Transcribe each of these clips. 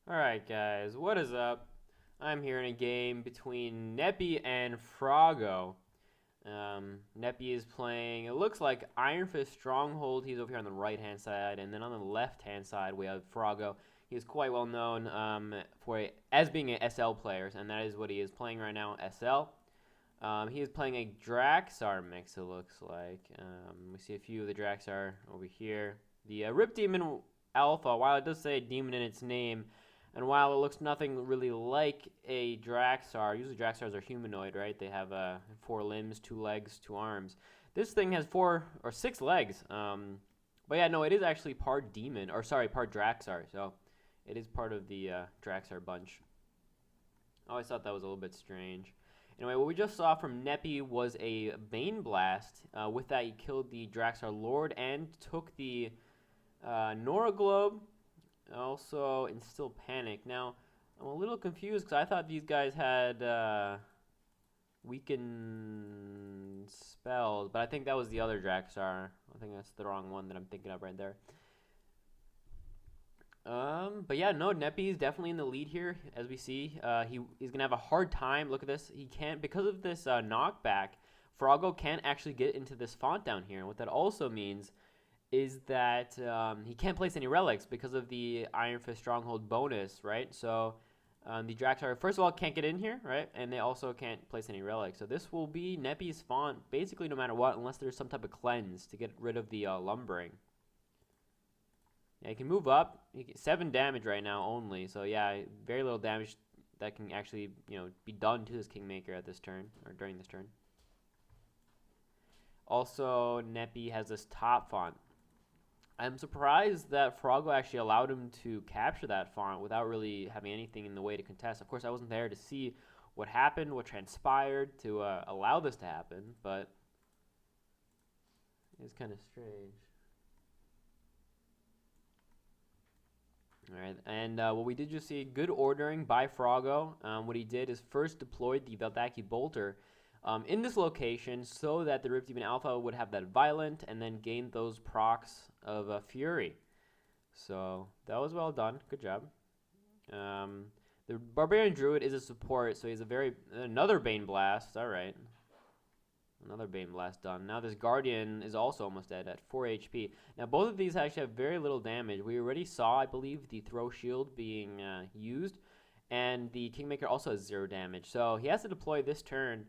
Alright guys, what is up? I'm here in a game between Nepy and Frogo. Nepy is playing, it looks like Iron Fist Stronghold. He's over here on the right hand side, and then on the left hand side we have Frogo. He's quite well known as being an SL player, and that is what he is playing right now, SL. He is playing a Draksar mix, it looks like. We see a few of the Draksar over here. The Rip Demon Alpha, while it does say demon in its name, and while it looks nothing really like a Draksar, usually Draksars are humanoid, right? They have 4 limbs, 2 legs, 2 arms. This thing has 4 or 6 legs. But yeah, no, it is actually part demon, or sorry, part Draksar. So it is part of the Draksar bunch. I always thought that was a little bit strange. Anyway, what we just saw from Nepy was a Bane Blast. With that, he killed the Draksar Lord and took the Nora Globe. Also, Instill Panic. Now, I'm a little confused because I thought these guys had weakened spells, but I think that was the other Draksar. I think that's the wrong one that I'm thinking of right there. But yeah, no, Nepy is definitely in the lead here, as we see. He's gonna have a hard time. Look at this. He can't, because of this knockback, Frogo can't actually get into this font down here. And what that also means is that he can't place any relics because of the Iron Fist Stronghold bonus, right? So the Draksar, first of all, can't get in here, right? And they also can't place any relics. So this will be Nepy's font basically no matter what, unless there's some type of cleanse to get rid of the lumbering. Yeah, he can move up. He can, 7 damage right now only. So yeah, very little damage that can actually, be done to this Kingmaker at this turn, or during this turn. Also, Nepy has this top font. I'm surprised that Frogo actually allowed him to capture that font without really having anything in the way to contest. Of course, I wasn't there to see what happened, what transpired to allow this to happen, but it's kind of strange. Alright, and what we did just see, good ordering by Frogo. What he did is first deployed the Veldaki Bolter in this location so that the Rift Demon Alpha would have that Violent and then gain those procs of Fury. So that was well done. Good job. The Barbarian Druid is a support, so he's another Bane Blast. Alright. Another Bane Blast done. Now this Guardian is also almost dead at 4 HP. Now both of these actually have very little damage. We already saw, I believe, the Throw Shield being used. And the Kingmaker also has 0 damage. So he has to deploy this turn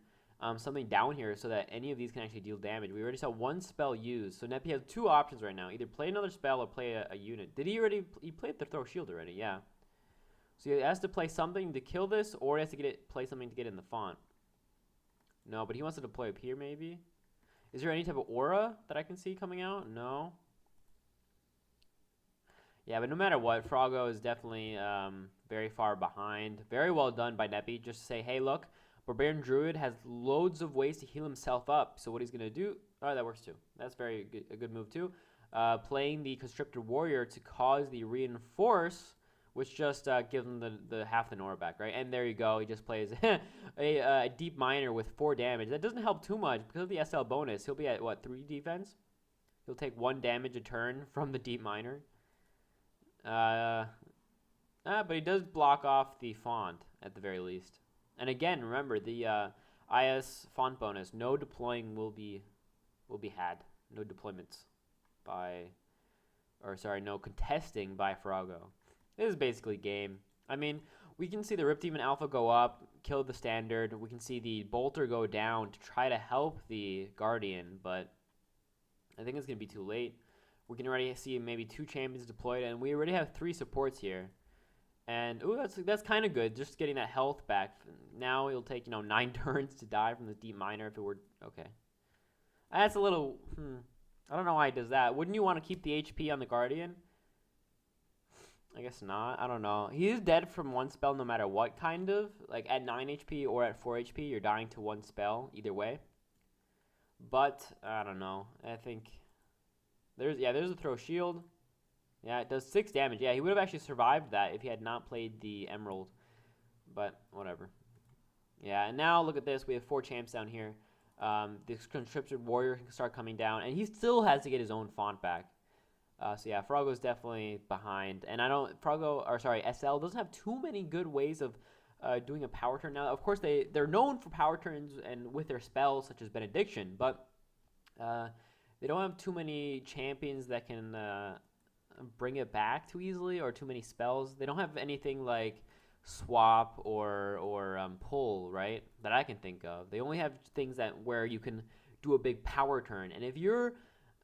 something down here so that any of these can actually deal damage. We already saw 1 spell used. So Nepy has 2 options right now. Either play another spell or play a unit. Did he already? He played the Throw Shield already, yeah. So he has to play something to kill this, or he has to play something to get in the font. No, but he wants to deploy up here, maybe. Is there any type of aura that I can see coming out? No. Yeah, but no matter what, Frogo is definitely very far behind. Very well done by Nepy. Just to say, hey, look, Barbarian Druid has loads of ways to heal himself up. So what he's going to do... Oh, that works too. That's a good move too. Playing the Constricted Warrior to cause the Reinforce, which just gives him the half the Nora back, right? And there you go. He just plays a Deep Miner with 4 damage. That doesn't help too much because of the SL bonus. He'll be at, what, 3 defense? He'll take 1 damage a turn from the Deep Miner. But he does block off the font at the very least. And again, remember the IS font bonus. No deploying will be had. No deployments no contesting by Frogo. This is basically game. I mean, we can see the Rip Demon Alpha go up, kill the Standard. We can see the Bolter go down to try to help the Guardian, but I think it's going to be too late. We can already see maybe 2 champions deployed, and we already have 3 supports here. And, ooh, that's kind of good, just getting that health back. Now it'll take, 9 turns to die from the Deep Miner if it were... Okay. That's a little... I don't know why he does that. Wouldn't you want to keep the HP on the Guardian? I guess not. I don't know. He is dead from 1 spell no matter what, kind of. Like, at 9 HP or at 4 HP, you're dying to 1 spell, either way. But, I don't know. I think... There's a Throw Shield. Yeah, it does 6 damage. Yeah, he would have actually survived that if he had not played the Emerald. But, whatever. Yeah, and now look at this. We have 4 champs down here. This Conscripted Warrior can start coming down. And he still has to get his own font back. So yeah, Frogo's definitely behind, and I don't Frogo or sorry SL doesn't have too many good ways of doing a power turn. Now, of course, they're known for power turns and with their spells such as Benediction, but uh, they don't have too many champions that can bring it back too easily, or too many spells. They don't have anything like swap or pull, right? That I can think of. They only have things that where you can do a big power turn, and if you're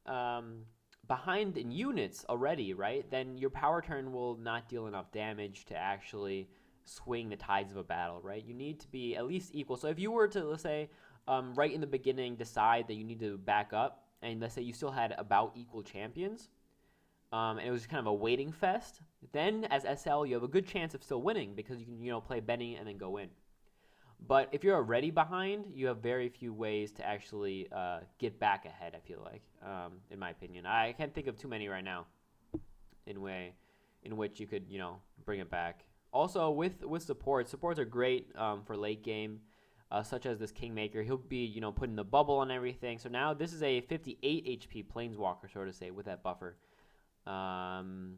um, behind in units already, right, then your power turn will not deal enough damage to actually swing the tides of a battle, right? You need to be at least equal. So if you were to, let's say, right in the beginning, decide that you need to back up, and let's say you still had about equal champions, and it was kind of a waiting fest, then as SL, you have a good chance of still winning because you can, play Benny and then go in. But if you're already behind, you have very few ways to actually get back ahead, I feel like, in my opinion. I can't think of too many right now in which you could, bring it back. Also, with supports are great for late game, such as this Kingmaker. He'll be, putting the bubble on everything. So now this is a 58 HP Planeswalker, so to say, with that buffer. And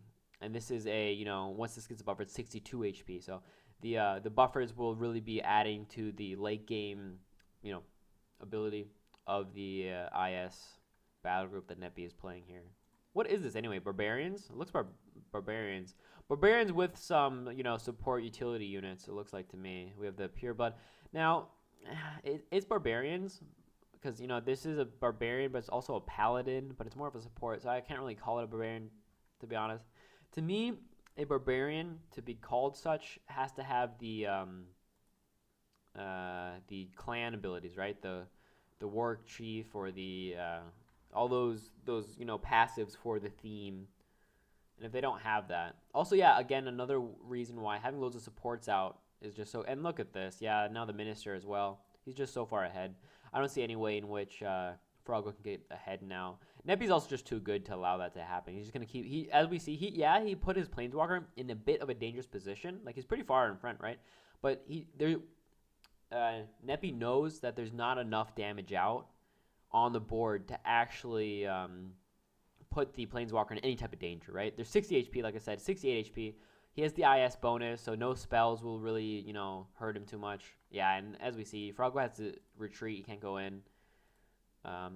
this is a, once this gets buffered, 62 HP. So the buffers will really be adding to the late game, ability of the IS battle group that Nepy is playing here. What is this anyway? Barbarians? It looks Barbarians. Barbarians with some, support utility units, it looks like to me. We have the Pure Blood. Now, it's Barbarians because, this is a Barbarian, but it's also a Paladin, but it's more of a support, so I can't really call it a Barbarian, to be honest. To me, a Barbarian, to be called such, has to have the clan abilities, right? The War Chief or the all those passives for the theme. And if they don't have that, also again another reason why having loads of supports out is just so. And look at this, now the Minister as well. He's just so far ahead. I don't see any way in which Frogo can get ahead now. Nepy's also just too good to allow that to happen. He's just gonna keep. As we see, he put his Planeswalker in a bit of a dangerous position. Like he's pretty far in front, right? But Nepy knows that there's not enough damage out on the board to actually put the Planeswalker in any type of danger, right? There's 60 HP, like I said, 68 HP. He has the IS bonus, so no spells will really, hurt him too much. Yeah, and as we see, Frogo has to retreat. He can't go in.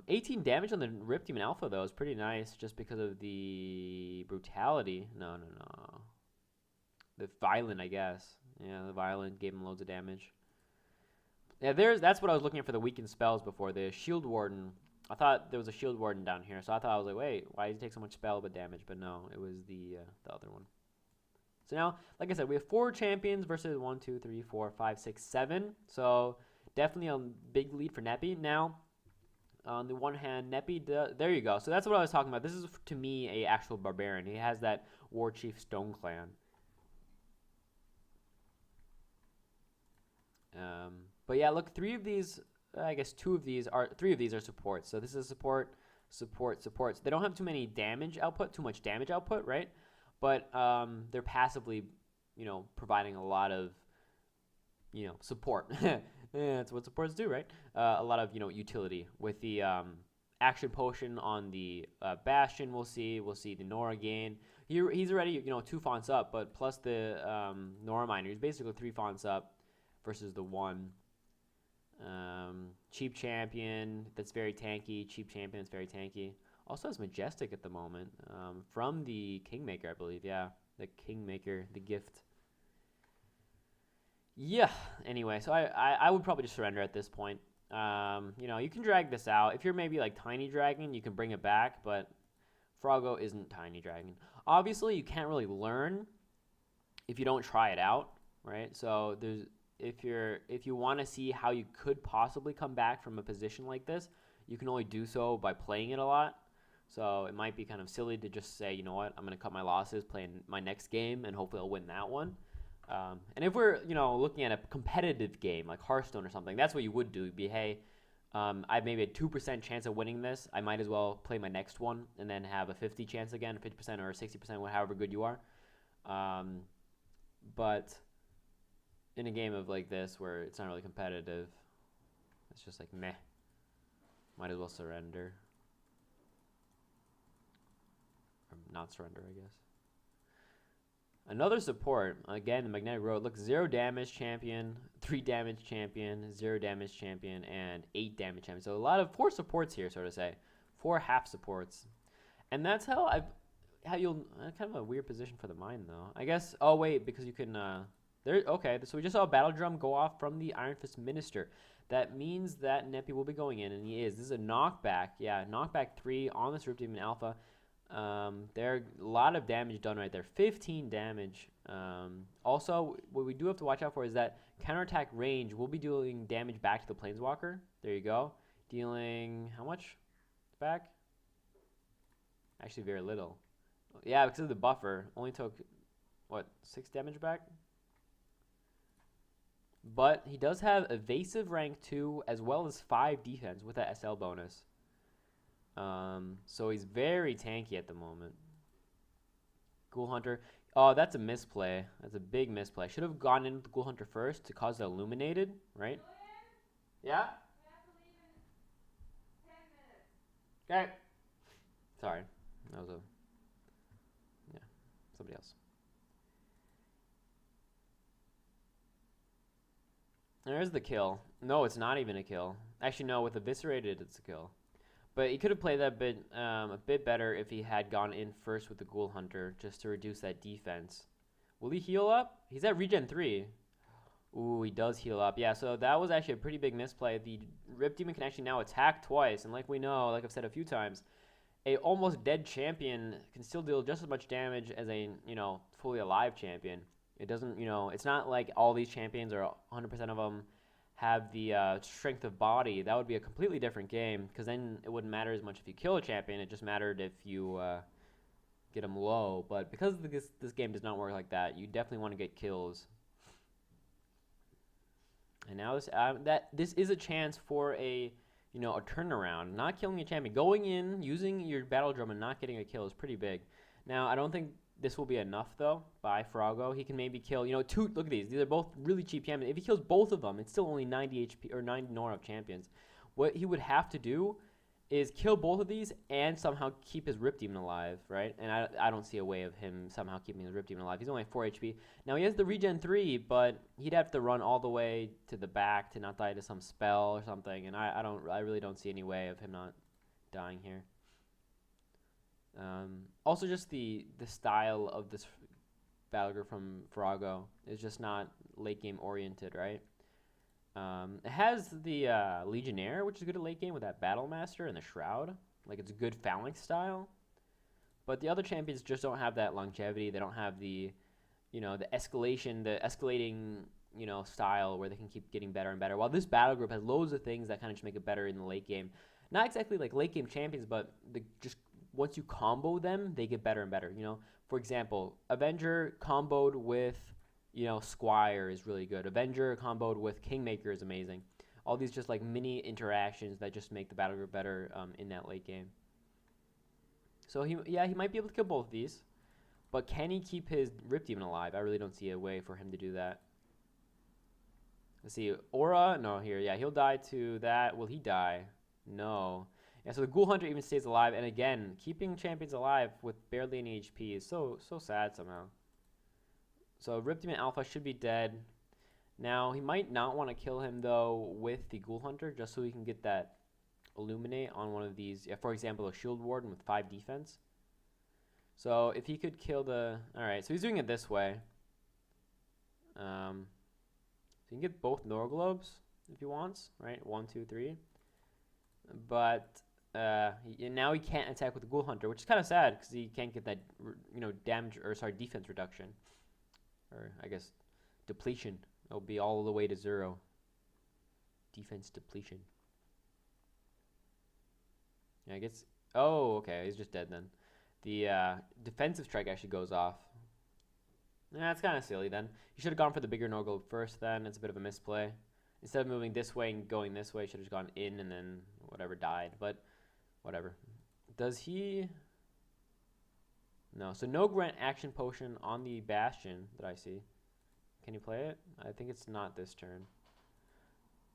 18 damage on the Rip Demon Alpha, though, is pretty nice just because of the brutality. No. The Violent, I guess. Yeah, the Violent gave him loads of damage. Yeah, that's what I was looking at for the weakened spells before. The Shield Warden. I thought there was a Shield Warden down here, so I thought, I was like, wait, why does he take so much spell but damage? But no, it was the other one. So now, like I said, we have 4 champions versus 1, 2, 3, 4, 5, 6, 7. So definitely a big lead for Nepy. Now, on the one hand, Nepy, there you go. So that's what I was talking about. This is, to me, a actual Barbarian. He has that War Chief Stone Clan. But yeah, look, 3 of these, I guess 3 of these are supports. So this is support. So they don't have too much damage output, right? But they're passively, providing a lot of, support. Yeah, that's what supports do, right? A lot of, utility. With the action potion on the Bastion, we'll see the Nora gain. He's already, 2 fonts up, but plus the Nora Miner, he's basically 3 fonts up versus the 1. Cheap champion that's very tanky. Cheap champion that's very tanky. Also has Majestic at the moment from the Kingmaker, I believe. Yeah, the Kingmaker, the gift. Yeah, anyway, so I would probably just surrender at this point. You can drag this out. If you're maybe like Tiny Dragon, you can bring it back, but Frogo isn't Tiny Dragon. Obviously, you can't really learn if you don't try it out, right? So if you want to see how you could possibly come back from a position like this, you can only do so by playing it a lot. So it might be kind of silly to just say, you know what, I'm going to cut my losses, play my next game, and hopefully I'll win that one. And if we're, looking at a competitive game like Hearthstone or something, that's what you would do. It'd be, hey, I have maybe a 2% chance of winning this. I might as well play my next one and then have a 50 chance again, 50% or 60%, however good you are. But in a game of like this where it's not really competitive, it's just like meh. Might as well surrender. Or not surrender, I guess. Another support. Again, the Magnetic Road. Look, 0 damage champion, 3 damage champion, 0 damage champion, and 8 damage champion. So a lot of 4 supports here, so to say. 4 half supports. And that's how you'll kind of a weird position for the mine though. I guess. Oh wait, because you can. Okay. So we just saw a battle drum go off from the Iron Fist Minister. That means that Nepy will be going in, and he is. This is a knockback. Yeah, knockback 3 on this Rip Demon Alpha. There a lot of damage done right there. 15 damage. Also, what we do have to watch out for is that counterattack range will be doing damage back to the Planeswalker. There you go. Dealing how much back? Actually, very little. Yeah, because of the buffer. Only took, what, 6 damage back? But he does have evasive rank 2 as well as 5 defense with that SL bonus. So he's very tanky at the moment. Ghoul Hunter. Oh, that's a misplay. That's a big misplay. Should have gone in with the Ghoul Hunter first to cause the Illuminated, right? Yeah? We have to leave in 10 minutes. Okay. Sorry. That was somebody else. There's the kill. No, it's not even a kill. Actually, no, with Eviscerated, it's a kill. But he could have played that a bit better if he had gone in first with the Ghoul Hunter, just to reduce that defense. Will he heal up? He's at regen 3. Ooh, he does heal up. Yeah, so that was actually a pretty big misplay. The Rip Demon can actually now attack twice, and like we know, like I've said a few times, a almost dead champion can still deal just as much damage as a, fully alive champion. It doesn't, it's not like all these champions, or 100% of them, have the strength of body. That would be a completely different game, because then it wouldn't matter as much if you kill a champion. It just mattered if you get them low. But because this game does not work like that, you definitely want to get kills. And now this is a chance for a turnaround. Not killing a champion, going in, using your battle drum, and not getting a kill is pretty big. Now I don't think this will be enough though by Frogo. He can maybe kill, 2. Look at these. These are both really cheap champions. If he kills both of them, it's still only 90 HP or 90 Nora of champions. What he would have to do is kill both of these and somehow keep his Rip Demon alive, right? And I don't see a way of him somehow keeping his Rip Demon alive. He's only 4 HP. Now he has the regen 3, but he'd have to run all the way to the back to not die to some spell or something. And I really don't see any way of him not dying here. Also, just the style of this Battlegroup from Frogo is just not late game oriented, right? It has the Legionnaire, which is good at late game with that Battle Master and the Shroud. Like, it's a good Phalanx style. But the other champions just don't have that longevity. They don't have the, the escalating, style where they can keep getting better and better. While this Battlegroup has loads of things that kind of just make it better in the late game. Not exactly like late game champions, but just once you combo them, they get better and better. For example, Avenger comboed with, Squire is really good. Avenger comboed with Kingmaker is amazing. All these just like mini interactions that just make the Battlegroup better in that late game. So he might be able to kill both of these, but can he keep his Rip Demon alive? I really don't see a way for him to do that. Let's see, Aura, no, here, yeah, he'll die to that. Will he die? No. Yeah, so the Ghoul Hunter even stays alive, and again, keeping champions alive with barely any HP is so sad somehow. So Rip Demon Alpha should be dead. Now, he might not want to kill him, though, with the Ghoul Hunter, just so he can get that Illuminate on one of these. Yeah, for example, a Shield Warden with 5 defense. So if he could kill the... Alright, so he's doing it this way. So you can get both Norglobes if he wants, right? 1, 2, 3. But now he can't attack with the Ghoul Hunter, which is kind of sad because he can't get that, defense reduction, or I guess depletion. It'll be all the way to 0. Defense depletion. Yeah, I guess. Oh, okay, he's just dead then. The defensive strike actually goes off. That's kind of silly then. You should have gone for the bigger Norglobe first then. It's a bit of a misplay. Instead of moving this way and going this way, should have just gone in and then whatever died. But whatever. Does he... No. So no Grant Action Potion on the Bastion that I see. Can you play it? I think it's not this turn.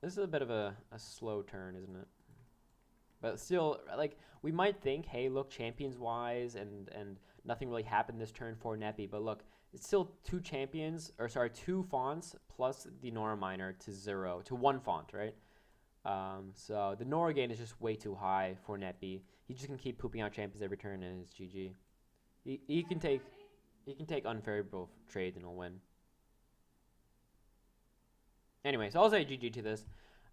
This is a bit of a slow turn, isn't it? But still, like, we might think, hey, look, champions-wise, and nothing really happened this turn for Nepy. But look, it's still two fonts plus the Nora Minor to 1 font, right? So the Nora gain is just way too high for Nepy. He just can keep pooping out champions every turn, and it's GG. He can take unfavorable trades and he'll win. Anyway, so I'll say GG to this.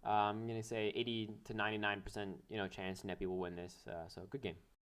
I'm gonna say 80 to 99% chance Nepy will win this. So good game.